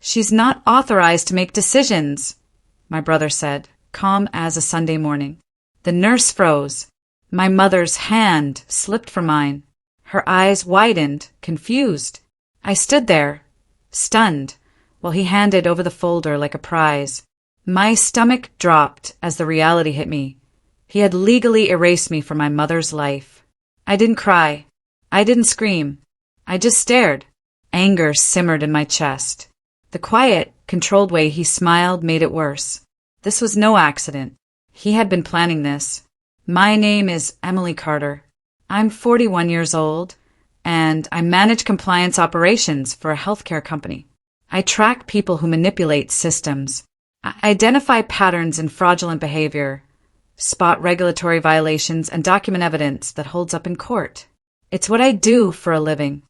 She's not authorized to make decisions, my brother said, calm as a Sunday morning. The nurse froze. My mother's hand slipped from mine. Her eyes widened, confused. I stood there, stunned, while he handed over the folder like a prize. My stomach dropped as the reality hit me. He had legally erased me from my mother's life. I didn't cry. I didn't scream. I just stared. Anger simmered in my chest. The quiet, controlled way he smiled made it worse. This was no accident. He had been planning this. My name is Emily Carter. I'm 41 years old, and I manage compliance operations for a healthcare company. I track people who manipulate systems. I identify patterns in fraudulent behavior, spot regulatory violations, and document evidence that holds up in court. It's what I do for a living.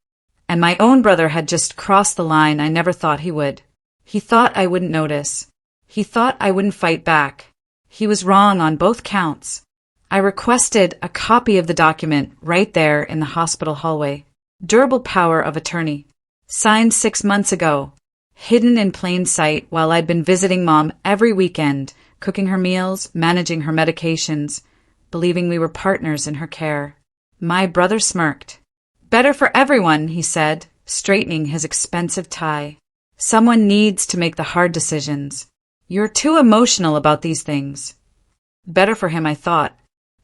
And my own brother had just crossed the line I never thought he would. He thought I wouldn't notice. He thought I wouldn't fight back. He was wrong on both counts. I requested a copy of the document right there in the hospital hallway. Durable power of attorney. Signed 6 months ago. Hidden in plain sight while I'd been visiting Mom every weekend, cooking her meals, managing her medications, believing we were partners in her care. My brother smirked. Better for everyone, he said, straightening his expensive tie. Someone needs to make the hard decisions. You're too emotional about these things. Better for him, I thought.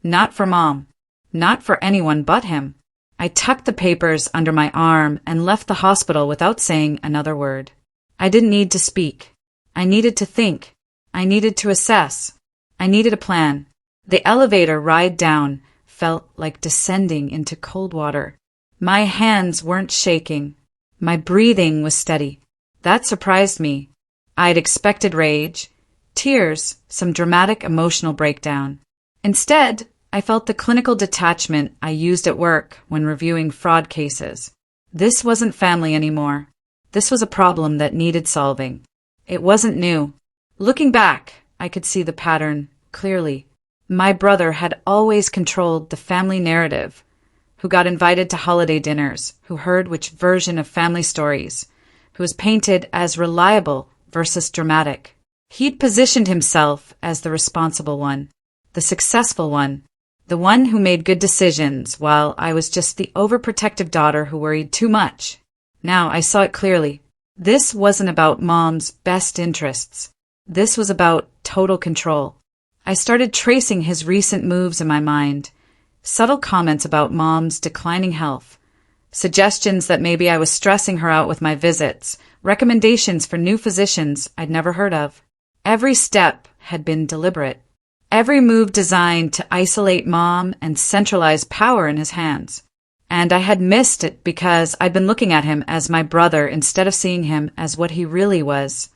Not for Mom. Not for anyone but him. I tucked the papers under my arm and left the hospital without saying another word. I didn't need to speak. I needed to think. I needed to assess. I needed a plan. The elevator ride down felt like descending into cold water. My hands weren't shaking. My breathing was steady. That surprised me. I'd expected rage, tears, some dramatic emotional breakdown. Instead, I felt the clinical detachment I used at work when reviewing fraud cases. This wasn't family anymore. This was a problem that needed solving. It wasn't new. Looking back, I could see the pattern clearly. My brother had always controlled the family narrative, who got invited to holiday dinners, who heard which version of family stories, who was painted as reliable versus dramatic. He'd positioned himself as the responsible one, the successful one, the one who made good decisions, while I was just the overprotective daughter who worried too much. Now I saw it clearly. This wasn't about Mom's best interests. This was about total control. I started tracing his recent moves in my mind. Subtle comments about Mom's declining health, suggestions that maybe I was stressing her out with my visits, recommendations for new physicians I'd never heard of. Every step had been deliberate. Every move designed to isolate Mom and centralize power in his hands. And I had missed it because I'd been looking at him as my brother instead of seeing him as what he really was,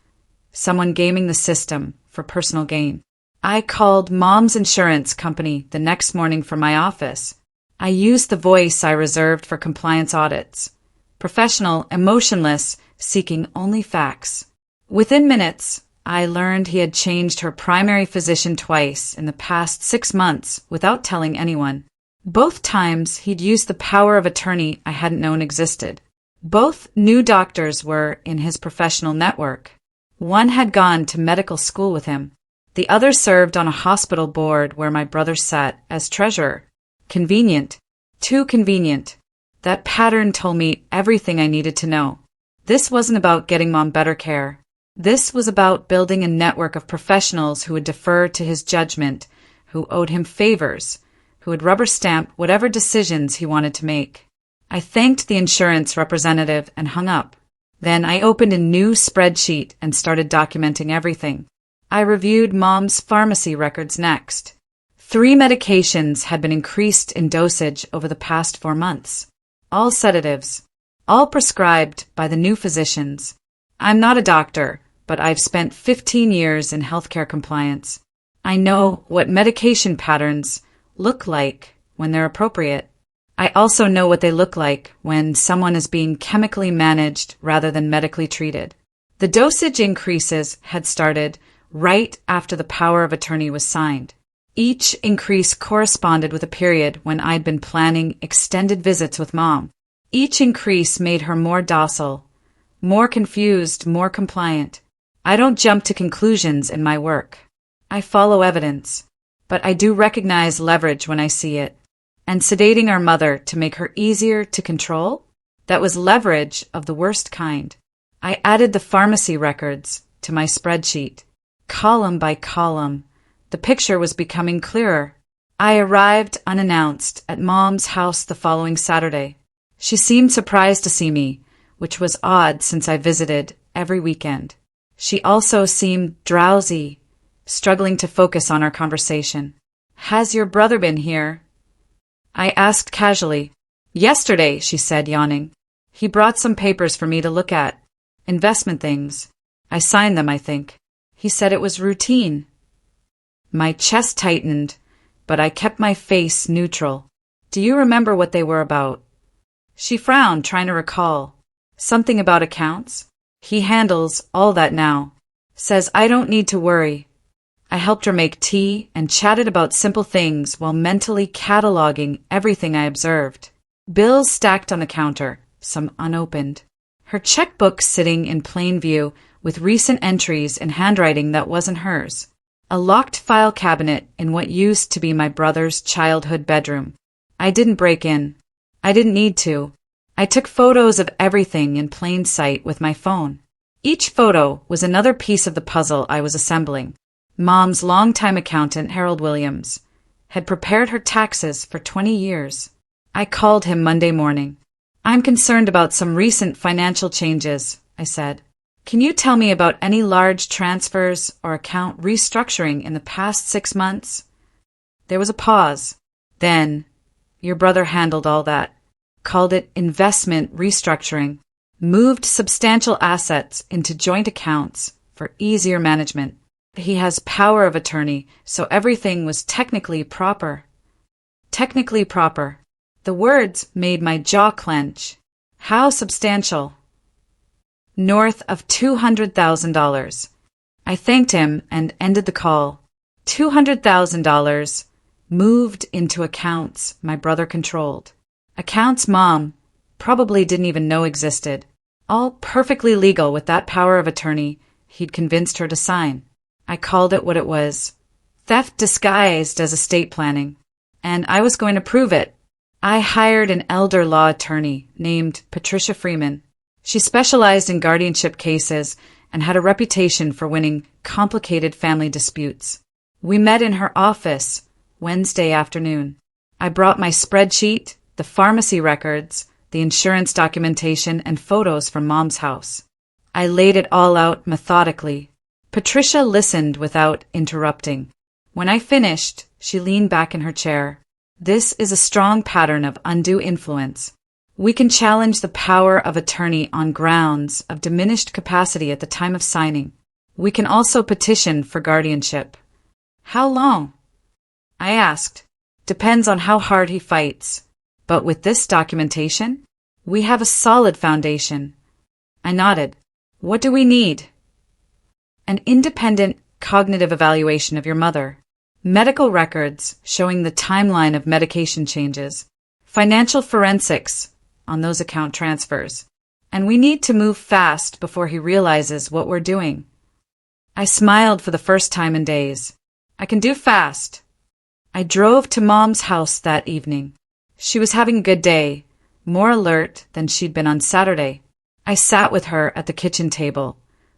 someone gaming the system for personal gain. I called Mom's insurance company the next morning from my office. I used the voice I reserved for compliance audits. Professional, emotionless, seeking only facts. Within minutes, I learned he had changed her primary physician twice in the past 6 months without telling anyone. Both times, he'd used the power of attorney I hadn't known existed. Both new doctors were in his professional network. One had gone to medical school with him. The other served on a hospital board where my brother sat as treasurer. Convenient. Too convenient. That pattern told me everything I needed to know. This wasn't about getting Mom better care. This was about building a network of professionals who would defer to his judgment, who owed him favors, who would rubber stamp whatever decisions he wanted to make. I thanked the insurance representative and hung up. Then I opened a new spreadsheet and started documenting everything. I reviewed Mom's pharmacy records next. 3 medications had been increased in dosage over the past 4 months. All sedatives. All prescribed by the new physicians. I'm not a doctor, but I've spent 15 years in healthcare compliance. I know what medication patterns look like when they're appropriate. I also know what they look like when someone is being chemically managed rather than medically treated. The dosage increases had started right after the power of attorney was signed. Each increase corresponded with a period when I'd been planning extended visits with Mom. Each increase made her more docile, More confused, more compliant. I don't jump to conclusions in my work. I follow evidence. But I do recognize leverage when I see it. And sedating our mother to make her easier to control? That was leverage of the worst kind. I added the pharmacy records to my spreadsheet. Column by column. The picture was becoming clearer. I arrived unannounced at Mom's house the following Saturday. She seemed surprised to see me, which was odd since I visited every weekend. She also seemed drowsy, struggling to focus on our conversation. "Has your brother been here?" I asked casually. "Yesterday," she said, yawning. "He brought some papers for me to look at. Investment things. I signed them, I think. He said it was routine." My chest tightened, but I kept my face neutral. "Do you remember what they were about?" She frowned, trying to recall. "Something about accounts? He handles all that now. Says I don't need to worry." I helped her make tea and chatted about simple things while mentally cataloging everything I observed. Bills stacked on the counter, some unopened. Her checkbook sitting in plain view with recent entries in handwriting that wasn't hers. A locked file cabinet in what used to be my brother's childhood bedroom. I didn't break in. I didn't need to. I took photos of everything in plain sight with my phone. Each photo was another piece of the puzzle I was assembling. Mom's longtime accountant, Harold Williams, had prepared her taxes for 20 years. I called him Monday morning. "I'm concerned about some recent financial changes," I said. "Can you tell me about any large transfers or account restructuring in the past 6 months?" There was a pause. Then, "Your brother handled all that. Called it investment restructuring. Moved substantial assets into joint accounts for easier management. He has power of attorney, so everything was technically proper." Technically proper. The words made my jaw clench. How substantial? North of $200,000. I thanked him and ended the call. $200,000 moved into accounts my brother controlled. Accounts Mom probably didn't even know existed. All perfectly legal with that power of attorney he'd convinced her to sign. I called it what it was. Theft disguised as estate planning. And I was going to prove it. I hired an elder law attorney named Patricia Freeman. She specialized in guardianship cases and had a reputation for winning complicated family disputes. We met in her office Wednesday afternoon. I brought my spreadsheet, the pharmacy records, the insurance documentation, and photos from Mom's house. I laid it all out methodically. Patricia listened without interrupting. When I finished, she leaned back in her chair. "This is a strong pattern of undue influence. We can challenge the power of attorney on grounds of diminished capacity at the time of signing. We can also petition for guardianship." "How long?" I asked. "Depends on how hard he fights. But with this documentation, we have a solid foundation." I nodded. "What do we need?" "An independent cognitive evaluation of your mother. Medical records showing the timeline of medication changes. Financial forensics on those account transfers. And we need to move fast before he realizes what we're doing." I smiled for the first time in days. "I can do fast." I drove to Mom's house that evening. She was having a good day, more alert than she'd been on Saturday. I sat with her at the kitchen table,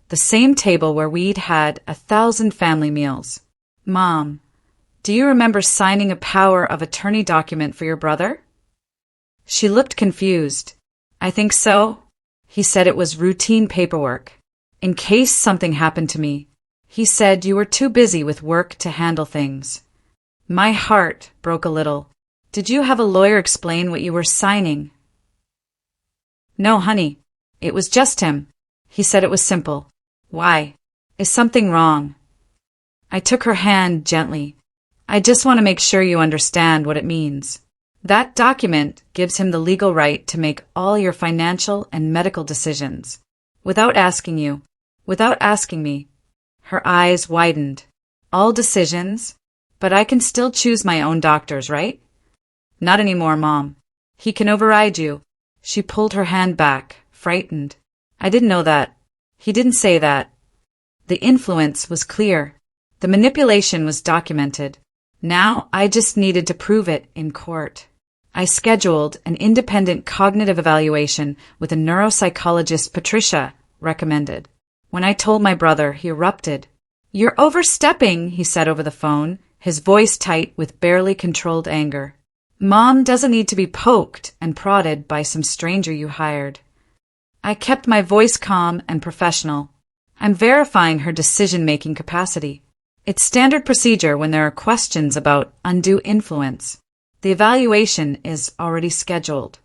the same table where we'd had 1,000 family meals. "Mom, do you remember signing a power of attorney document for your brother?" She looked confused. "I think so." He said it was routine paperwork. In case something happened to me. He said you were too busy with work to handle things. My heart broke a little. "Did you have a lawyer explain what you were signing?" "No, honey. It was just him. He said it was simple." "Why? Is something wrong?" I took her hand gently. "I just want to make sure you understand what it means. That document gives him the legal right to make all your financial and medical decisions. Without asking you. Without asking me." Her eyes widened. "All decisions? But I can still choose my own doctors, right?" "Not anymore, Mom. He can override you." She pulled her hand back, frightened. I didn't know that. He didn't say that. The influence was clear. The manipulation was documented. Now I just needed to prove it in court. I scheduled an independent cognitive evaluation with a neuropsychologist Patricia recommended. When I told my brother, he erupted. "You're overstepping," he said over the phone, his voice tight with barely controlled anger. "Mom doesn't need to be poked and prodded by some stranger you hired." I kept my voice calm and professional. "I'm verifying her decision-making capacity. It's standard procedure when there are questions about undue influence. The evaluation is already scheduled."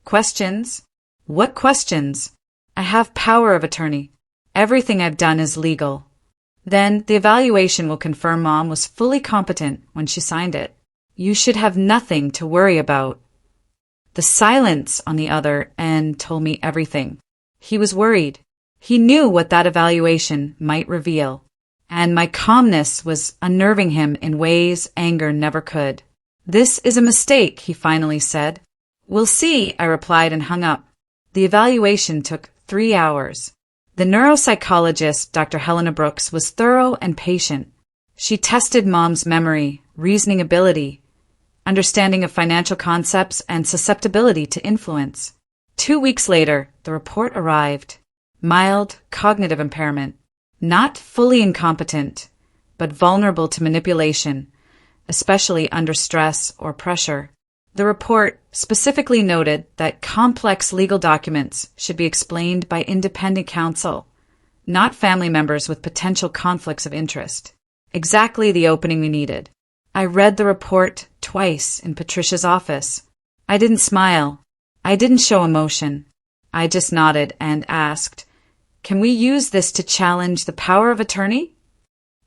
"Questions? What questions?" "I have power of attorney. Everything I've done is legal." "Then the evaluation will confirm Mom was fully competent when she signed it. You should have nothing to worry about." The silence on the other end told me everything. He was worried. He knew what that evaluation might reveal, and my calmness was unnerving him in ways anger never could. "This is a mistake," he finally said. "We'll see," I replied and hung up. The evaluation took 3 hours. The neuropsychologist, Dr. Helena Brooks, was thorough and patient. She tested Mom's memory, reasoning ability, understanding of financial concepts, and susceptibility to influence. 2 weeks later, the report arrived. Mild cognitive impairment. Not fully incompetent, but vulnerable to manipulation, especially under stress or pressure. The report specifically noted that complex legal documents should be explained by independent counsel, not family members with potential conflicts of interest. Exactly the opening we needed. I read the report twice in Patricia's office. I didn't smile. I didn't show emotion. I just nodded and asked, "Can we use this to challenge the power of attorney?"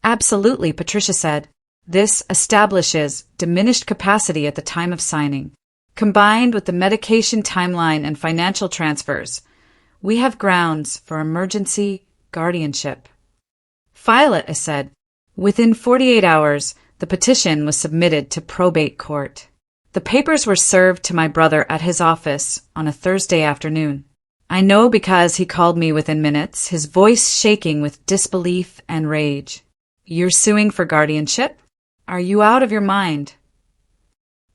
"Absolutely," Patricia said. "This establishes diminished capacity at the time of signing. Combined with the medication timeline and financial transfers, we have grounds for emergency guardianship." "File it," I said. Within 48 hours, the petition was submitted to probate court. The papers were served to my brother at his office on a Thursday afternoon. I know because he called me within minutes, his voice shaking with disbelief and rage. "You're suing for guardianship? Are you out of your mind?"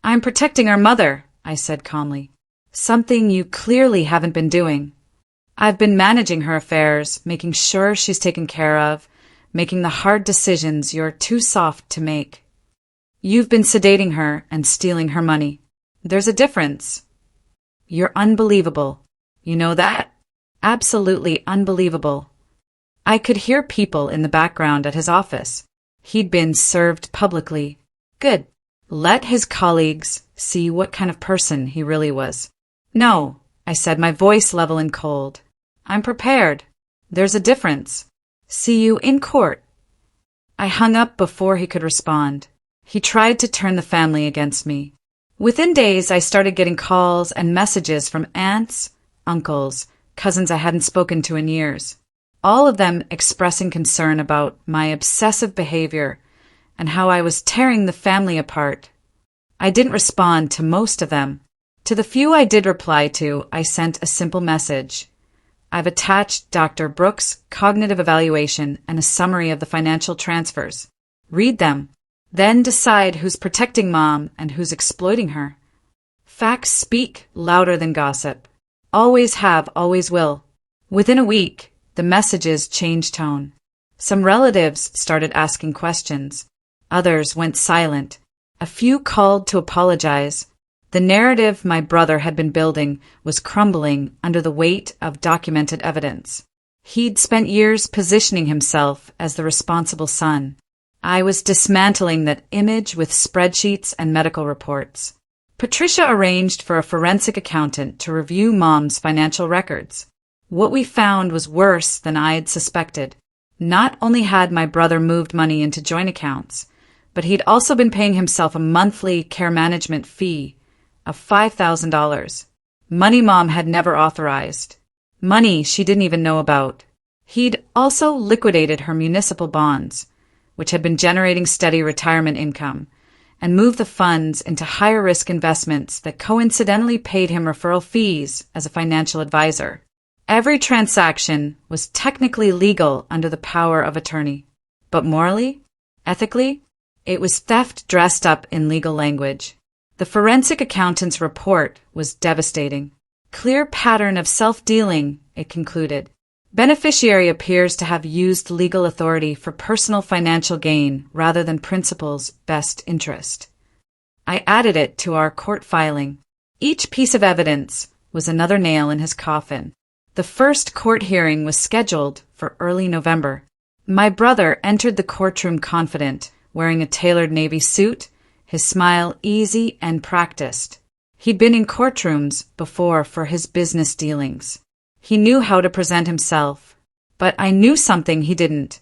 "I'm protecting our mother," I said calmly. "Something you clearly haven't been doing." "I've been managing her affairs, making sure she's taken care of, making the hard decisions you're too soft to make." "You've been sedating her and stealing her money. There's a difference." "You're unbelievable. You know that?" "Absolutely unbelievable." I could hear people in the background at his office. He'd been served publicly. Good. Let his colleagues see what kind of person he really was. "No," I said, my voice level and cold. "I'm prepared. There's a difference. See you in court." I hung up before he could respond. He tried to turn the family against me. Within days, I started getting calls and messages from aunts, uncles, cousins I hadn't spoken to in years, all of them expressing concern about my obsessive behavior and how I was tearing the family apart. I didn't respond to most of them. To the few I did reply to, I sent a simple message. "I've attached Dr. Brooks' cognitive evaluation and a summary of the financial transfers. Read them. Then decide who's protecting Mom and who's exploiting her. Facts speak louder than gossip. Always have, always will." Within a week, the messages changed tone. Some relatives started asking questions. Others went silent. A few called to apologize. The narrative my brother had been building was crumbling under the weight of documented evidence. He'd spent years positioning himself as the responsible son. I was dismantling that image with spreadsheets and medical reports. Patricia arranged for a forensic accountant to review Mom's financial records. What we found was worse than I'd suspected. Not only had my brother moved money into joint accounts, but he'd also been paying himself a monthly care management fee of $5,000. Money Mom had never authorized. Money she didn't even know about. He'd also liquidated her municipal bonds, which had been generating steady retirement income, and moved the funds into higher-risk investments that coincidentally paid him referral fees as a financial advisor. Every transaction was technically legal under the power of attorney. But morally? Ethically? It was theft dressed up in legal language. The forensic accountant's report was devastating. Clear pattern of self-dealing, it concluded. Beneficiary appears to have used legal authority for personal financial gain rather than principal's best interest. I added it to our court filing. Each piece of evidence was another nail in his coffin. The first court hearing was scheduled for early November. My brother entered the courtroom confident, wearing a tailored navy suit, his smile easy and practiced. He'd been in courtrooms before for his business dealings. He knew how to present himself. But I knew something he didn't.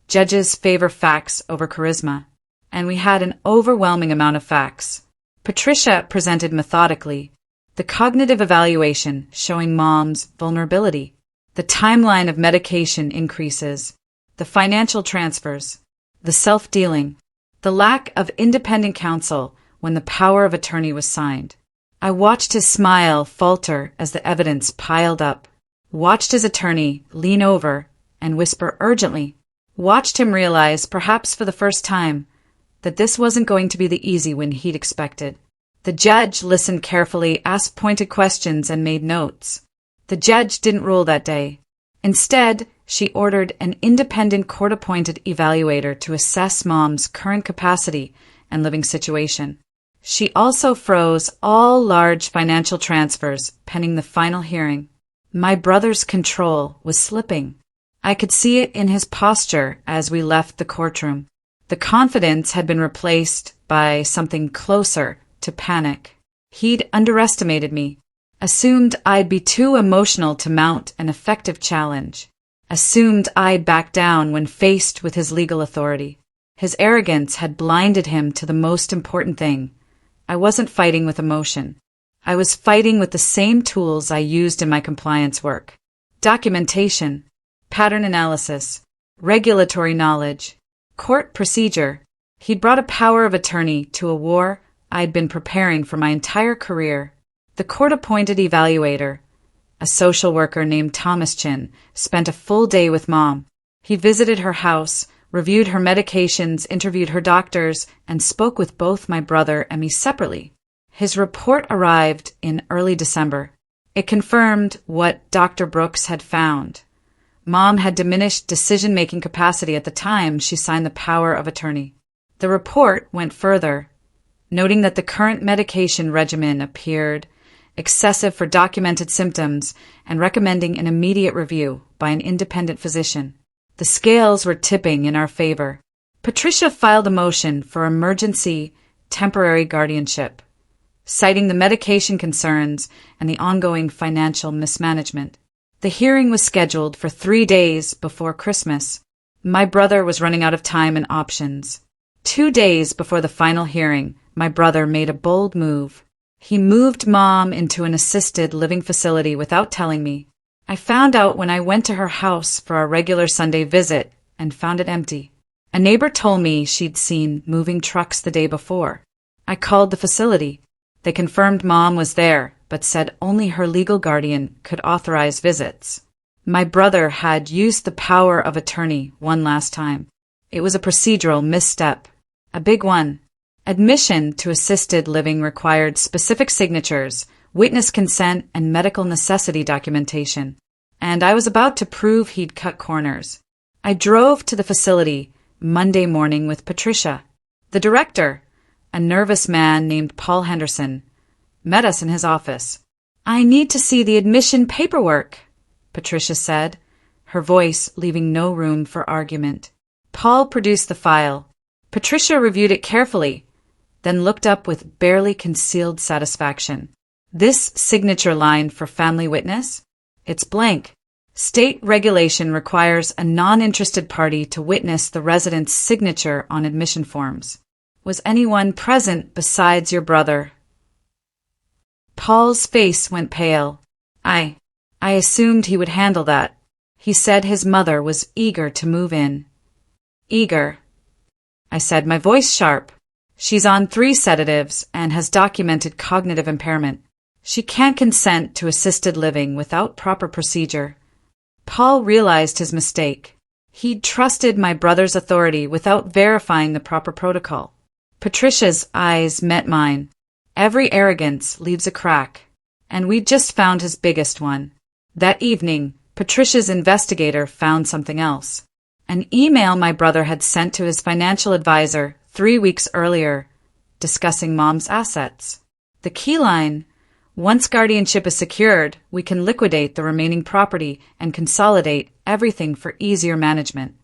Judges favor facts over charisma. And we had an overwhelming amount of facts. Patricia presented methodically. The cognitive evaluation showing Mom's vulnerability. The timeline of medication increases. The financial transfers. The self-dealing. The lack of independent counsel when the power of attorney was signed. I watched his smile falter as the evidence piled up. Watched his attorney lean over and whisper urgently. Watched him realize, perhaps for the first time, that this wasn't going to be the easy win he'd expected. The judge listened carefully, asked pointed questions, and made notes. The judge didn't rule that day. Instead, she ordered an independent court-appointed evaluator to assess Mom's current capacity and living situation. She also froze all large financial transfers pending the final hearing. My brother's control was slipping. I could see it in his posture as we left the courtroom. The confidence had been replaced by something closer to panic. He'd underestimated me, assumed I'd be too emotional to mount an effective challenge, assumed I'd back down when faced with his legal authority. His arrogance had blinded him to the most important thing. I wasn't fighting with emotion. I was fighting with the same tools I used in my compliance work. Documentation, pattern analysis, regulatory knowledge, court procedure. He'd brought a power of attorney to a war I'd been preparing for my entire career. The court-appointed evaluator, a social worker named Thomas Chin, spent a full day with Mom. He visited her house, reviewed her medications, interviewed her doctors, and spoke with both my brother and me separately. His report arrived in early December. It confirmed what Dr. Brooks had found. Mom had diminished decision-making capacity at the time she signed the power of attorney. The report went further, noting that the current medication regimen appeared excessive for documented symptoms and recommending an immediate review by an independent physician. The scales were tipping in our favor. Patricia filed a motion for emergency temporary guardianship, citing the medication concerns and the ongoing financial mismanagement. The hearing was scheduled for 3 days before Christmas. My brother was running out of time and options. 2 days before the final hearing, my brother made a bold move. He moved Mom into an assisted living facility without telling me. I found out when I went to her house for our regular Sunday visit and found it empty. A neighbor told me she'd seen moving trucks the day before. I called the facility. They confirmed Mom was there, but said only her legal guardian could authorize visits. My brother had used the power of attorney one last time. It was a procedural misstep, a big one. Admission to assisted living required specific signatures, witness consent, and medical necessity documentation. And I was about to prove he'd cut corners. I drove to the facility Monday morning with Patricia. The director, a nervous man named Paul Henderson, met us in his office. "I need to see the admission paperwork," Patricia said, her voice leaving no room for argument. Paul produced the file. Patricia reviewed it carefully, then looked up with barely concealed satisfaction. "This signature line for family witness? It's blank. State regulation requires a non-interested party to witness the resident's signature on admission forms. Was anyone present besides your brother?" Paul's face went pale. I assumed he would handle that. He said his mother was eager to move in. "Eager," I said, my voice sharp. "She's on 3 sedatives and has documented cognitive impairment. She can't consent to assisted living without proper procedure." Paul realized his mistake. He'd trusted my brother's authority without verifying the proper protocol. Patricia's eyes met mine. Every arrogance leaves a crack, and we'd just found his biggest one. That evening, Patricia's investigator found something else. An email my brother had sent to his financial advisor 3 weeks earlier, discussing Mom's assets. The key line: once guardianship is secured, we can liquidate the remaining property and consolidate everything for easier management.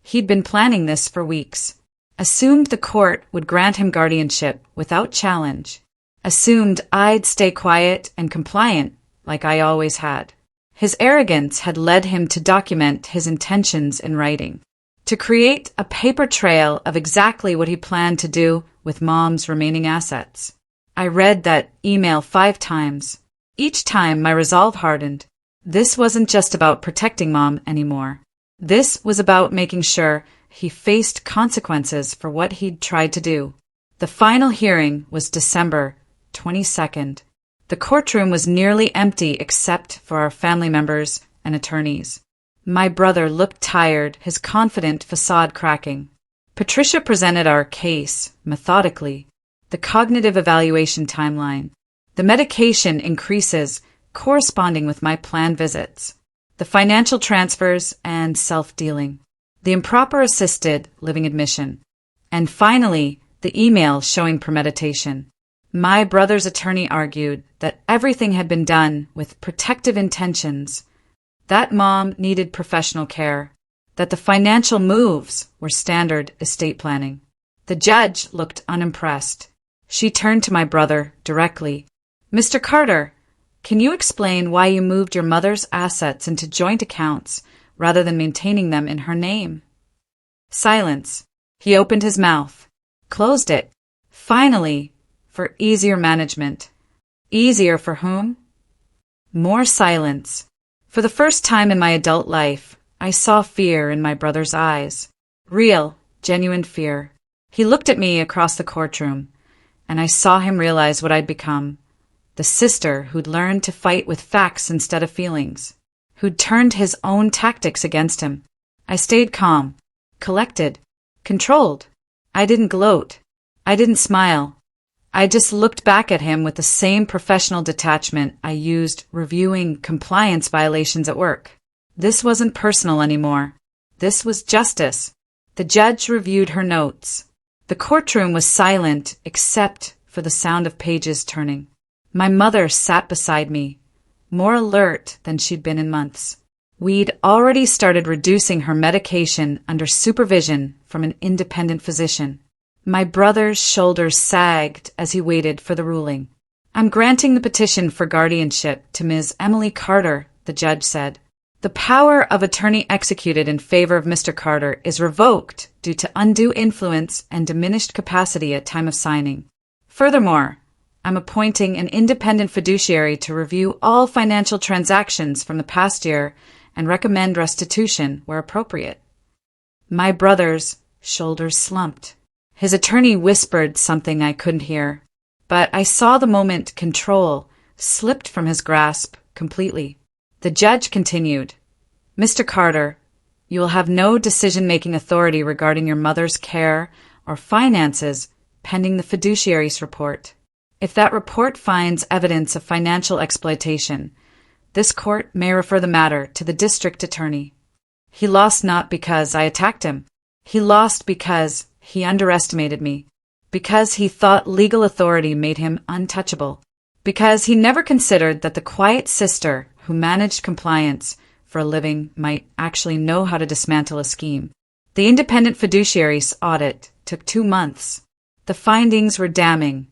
He'd been planning this for weeks. Assumed the court would grant him guardianship without challenge. Assumed I'd stay quiet and compliant like I always had. His arrogance had led him to document his intentions in writing, to create a paper trail of exactly what he planned to do with Mom's remaining assets. I read that email 5 times. Each time my resolve hardened. This wasn't just about protecting Mom anymore. This was about making sure he faced consequences for what he'd tried to do. The final hearing was December 22nd. The courtroom was nearly empty except for our family members and attorneys. My brother looked tired, his confident facade cracking. Patricia presented our case methodically. The cognitive evaluation timeline. The medication increases corresponding with my planned visits. The financial transfers and self-dealing. The improper assisted living admission. And finally, the email showing premeditation. My brother's attorney argued that everything had been done with protective intentions, that Mom needed professional care, that the financial moves were standard estate planning. The judge looked unimpressed. She turned to my brother directly. "Mr. Carter, can you explain why you moved your mother's assets into joint accounts rather than maintaining them in her name?" Silence. He opened his mouth, closed it. Finally, for easier management. Easier for whom? More silence. For the first time in my adult life, I saw fear in my brother's eyes. Real, genuine fear. He looked at me across the courtroom, and I saw him realize what I'd become. The sister who'd learned to fight with facts instead of feelings. Who'd turned his own tactics against him. I stayed calm, collected, controlled. I didn't gloat. I didn't smile. I just looked back at him with the same professional detachment I used reviewing compliance violations at work. This wasn't personal anymore. This was justice. The judge reviewed her notes. The courtroom was silent except for the sound of pages turning. My mother sat beside me, more alert than she'd been in months. We'd already started reducing her medication under supervision from an independent physician. My brother's shoulders sagged as he waited for the ruling. "I'm granting the petition for guardianship to Ms. Emily Carter," the judge said. "The power of attorney executed in favor of Mr. Carter is revoked due to undue influence and diminished capacity at time of signing. Furthermore, I'm appointing an independent fiduciary to review all financial transactions from the past year and recommend restitution where appropriate." My brother's shoulders slumped. His attorney whispered something I couldn't hear, but I saw the moment control slipped from his grasp completely. The judge continued, "Mr. Carter, you will have no decision-making authority regarding your mother's care or finances pending the fiduciary's report. If that report finds evidence of financial exploitation, this court may refer the matter to the district attorney." He lost not because I attacked him. He lost because he underestimated me, because he thought legal authority made him untouchable, because he never considered that the quiet sister who managed compliance for a living might actually know how to dismantle a scheme. The independent fiduciary's audit took 2 months. The findings were damning.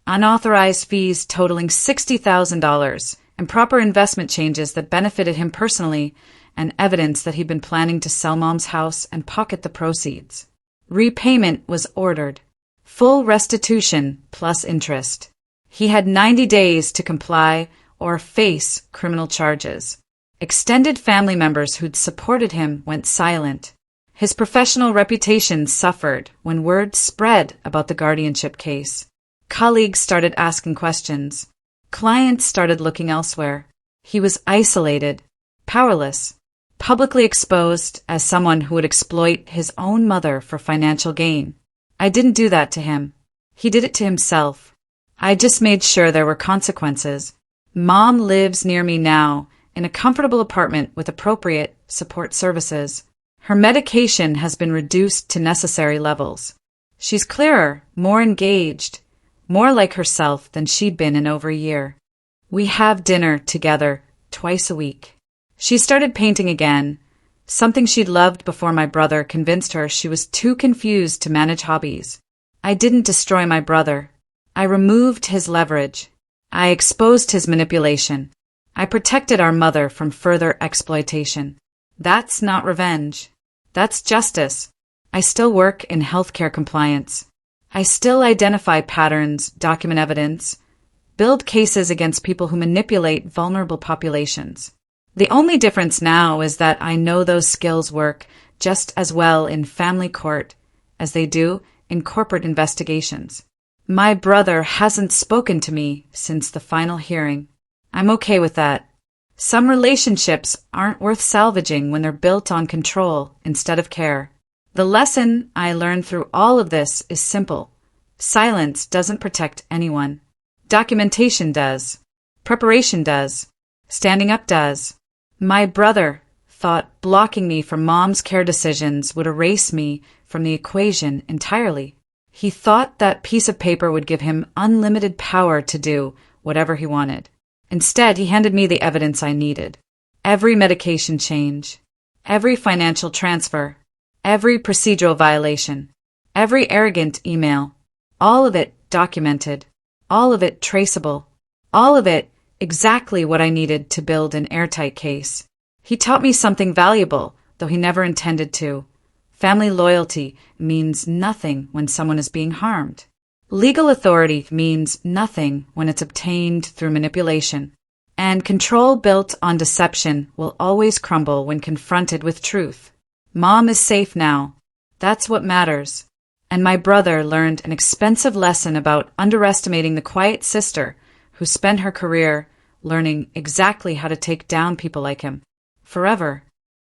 Unauthorized fees totaling $60,000, improper investment changes that benefited him personally, and evidence that he'd been planning to sell Mom's house and pocket the proceeds. Repayment was ordered. Full restitution plus interest. He had 90 days to comply or face criminal charges. Extended family members who'd supported him went silent. His professional reputation suffered when word spread about the guardianship case. Colleagues started asking questions. Clients started looking elsewhere. He was isolated. powerless, publicly exposed as someone who would exploit his own mother for financial gain. I didn't do that to him. He did it to himself. I just made sure there were consequences. Mom lives near me now, in a comfortable apartment with appropriate support services. Her medication has been reduced to necessary levels. She's clearer, more engaged, more like herself than she'd been in over a year. We have dinner together twice a week. She started painting again, something she'd loved before my brother convinced her she was too confused to manage hobbies. I didn't destroy my brother. I removed his leverage. I exposed his manipulation. I protected our mother from further exploitation. That's not revenge. That's justice. I still work in healthcare compliance. I still identify patterns, document evidence, build cases against people who manipulate vulnerable populations. The only difference now is that I know those skills work just as well in family court as they do in corporate investigations. My brother hasn't spoken to me since the final hearing. I'm okay with that. Some relationships aren't worth salvaging when they're built on control instead of care. The lesson I learned through all of this is simple. Silence doesn't protect anyone. Documentation does. Preparation does. Standing up does. My brother thought blocking me from Mom's care decisions would erase me from the equation entirely. He thought that piece of paper would give him unlimited power to do whatever he wanted. Instead, he handed me the evidence I needed. Every medication change, every financial transfer, every procedural violation, every arrogant email, all of it documented, all of it traceable, all of it exactly what I needed to build an airtight case. He taught me something valuable, though he never intended to. Family loyalty means nothing when someone is being harmed. Legal authority means nothing when it's obtained through manipulation. And control built on deception will always crumble when confronted with truth. Mom is safe now. That's what matters. And my brother learned an expensive lesson about underestimating the quiet sister who spent her career learning exactly how to take down people like him. Forever.